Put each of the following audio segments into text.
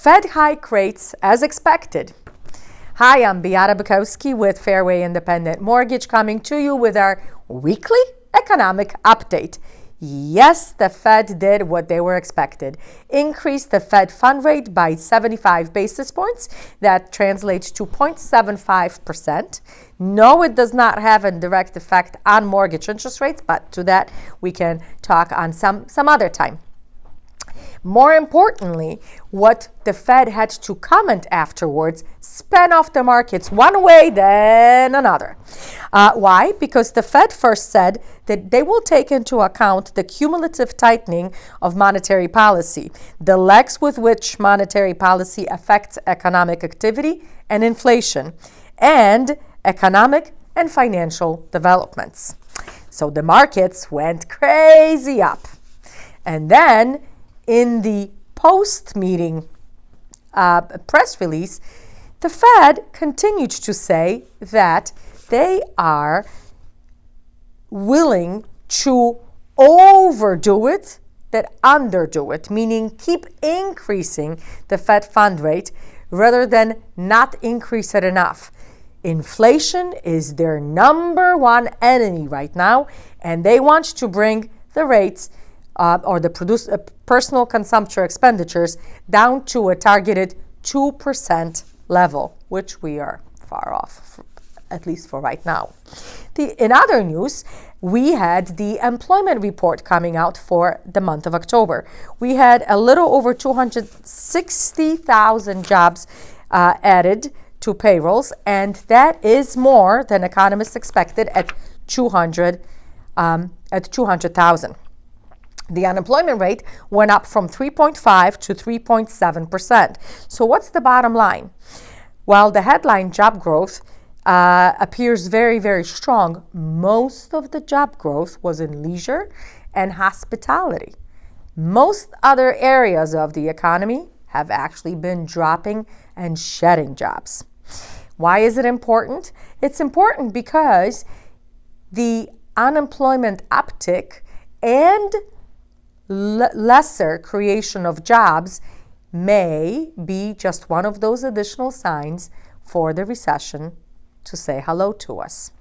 Fed hike rates as expected. Hi, I'm Beata Bukowski with Fairway Independent Mortgage, coming to you with our weekly economic update. Yes, the Fed did what they were expected. Increased the Fed fund rate by 75 basis points. That translates to 0.75%. No, it does not have a direct effect on mortgage interest rates, but to that we can talk on some other time. More importantly, what the Fed had to comment afterwards spun off the markets one way, then another. Why? Because the Fed first said that they will take into account the cumulative tightening of monetary policy, the lags with which monetary policy affects economic activity and inflation, and economic and financial developments. So the markets went crazy up. And then in the post-meeting press release, the Fed continued to say that they are willing to overdo it than underdo it, meaning keep increasing the Fed fund rate rather than not increase it enough. Inflation is their number one enemy right now, and they want to bring the rates or the personal consumption expenditures down to a targeted 2% level, which we are far off, at least for right now. In other news, we had the employment report coming out for the month of October. We had a little over 260,000 jobs added to payrolls, and that is more than economists expected at 200,000. The unemployment rate went up from 3.5 to 3.7%. So what's the bottom line? While the headline job growth appears very, very strong, most of the job growth was in leisure and hospitality. Most other areas of the economy have actually been dropping and shedding jobs. Why is it important? It's important because the unemployment uptick and lesser creation of jobs may be just one of those additional signs for the recession to say hello to us.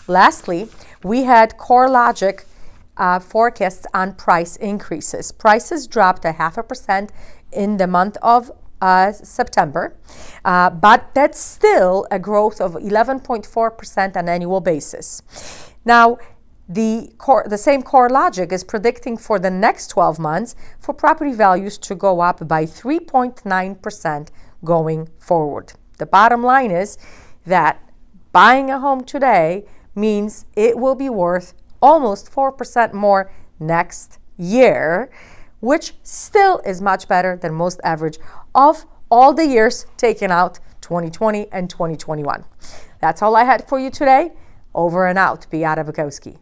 Lastly, we had CoreLogic forecasts on price increases. Prices dropped 0.5% in the month of September, but that's still a growth of 11.4% on an annual basis. Now, the same CoreLogic is predicting for the next 12 months for property values to go up by 3.9% going forward. The bottom line is that buying a home today means it will be worth almost 4% more next year, which still is much better than most average of all the years taken out, 2020 and 2021. That's all I had for you today. Over and out, Beata Bukowski.